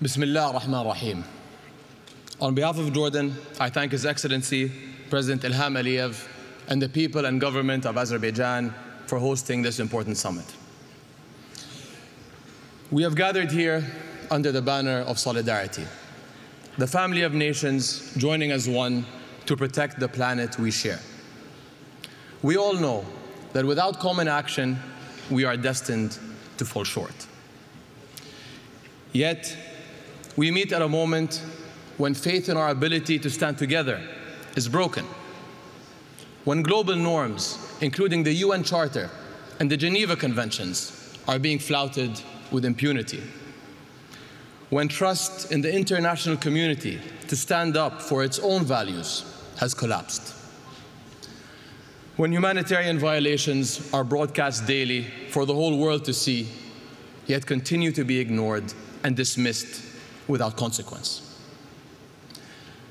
Bismillah ar-Rahman ar-Rahim. On behalf of Jordan, I thank His Excellency, President Ilham Aliyev, and the people and government of Azerbaijan for hosting this important summit. We have gathered here under the banner of solidarity, the family of nations joining as one to protect the planet we share. We all know that without common action, we are destined to fall short. Yet, we meet at a moment when faith in our ability to stand together is broken. When global norms, including the UN Charter and the Geneva Conventions, are being flouted with impunity. When trust in the international community to stand up for its own values has collapsed. When humanitarian violations are broadcast daily for the whole world to see, yet continue to be ignored and dismissed without consequence.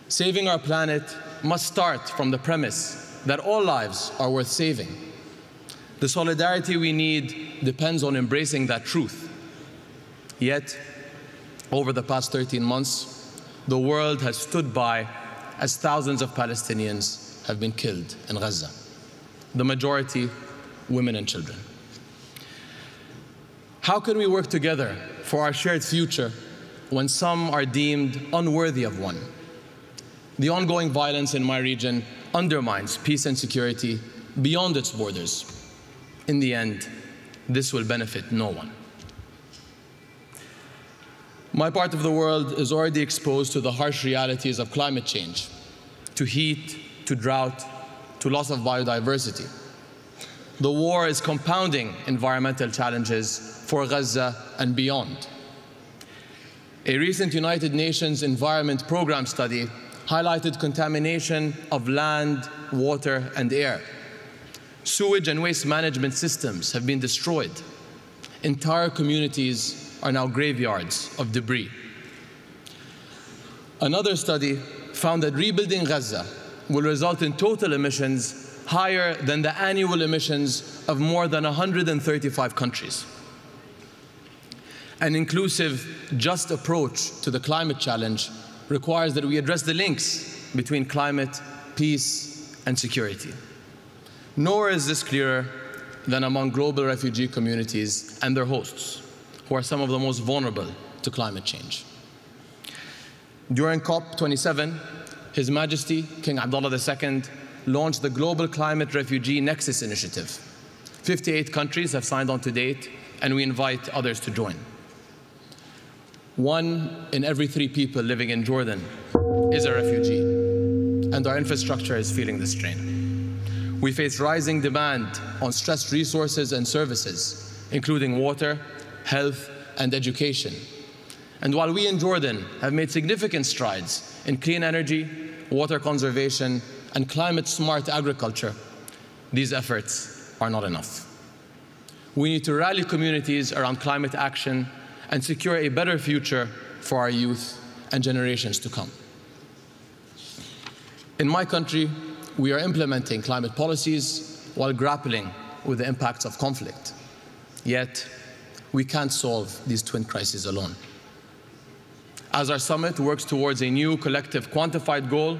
Saving our planet must start from the premise that all lives are worth saving. The solidarity we need depends on embracing that truth. Yet, over the past 13 months, the world has stood by as thousands of Palestinians have been killed in Gaza, the majority women and children. How can we work together for our shared future when some are deemed unworthy of one? The ongoing violence in my region undermines peace and security beyond its borders. In the end, this will benefit no one. My part of the world is already exposed to the harsh realities of climate change, to heat, to drought, to loss of biodiversity. The war is compounding environmental challenges for Gaza and beyond. A recent United Nations Environment Programme study highlighted contamination of land, water, and air. Sewage and waste management systems have been destroyed. Entire communities are now graveyards of debris. Another study found that rebuilding Gaza will result in total emissions higher than the annual emissions of more than 135 countries. An inclusive, just approach to the climate challenge requires that we address the links between climate, peace, and security. Nowhere is this clearer than among global refugee communities and their hosts, who are some of the most vulnerable to climate change. During COP27, His Majesty King Abdullah II launched the Global Climate Refugee Nexus Initiative. 58 countries have signed on to date, and we invite others to join. 1 in every 3 people living in Jordan is a refugee, and our infrastructure is feeling the strain. We face rising demand on stressed resources and services, including water, health, and education. And while we in Jordan have made significant strides in clean energy, water conservation, and climate-smart agriculture, these efforts are not enough. We need to rally communities around climate action and secure a better future for our youth and generations to come. In my country, we are implementing climate policies while grappling with the impacts of conflict. Yet, we can't solve these twin crises alone. As our summit works towards a new collective quantified goal,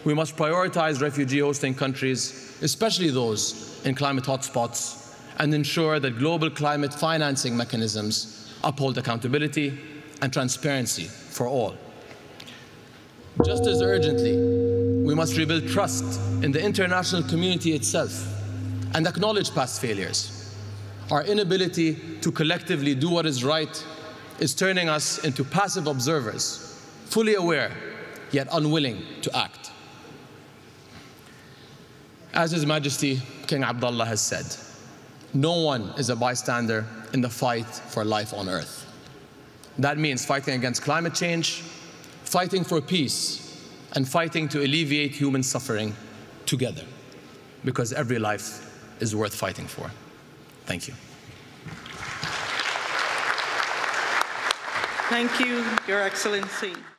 we must prioritize refugee hosting countries, especially those in climate hotspots, and ensure that global climate financing mechanisms uphold accountability and transparency for all. Just as urgently, we must rebuild trust in the international community itself and acknowledge past failures. Our inability to collectively do what is right is turning us into passive observers, fully aware, yet unwilling to act. As His Majesty King Abdullah has said, no one is a bystander in the fight for life on Earth. That means fighting against climate change, fighting for peace, and fighting to alleviate human suffering together, because every life is worth fighting for. Thank you. Thank you, Your Excellency.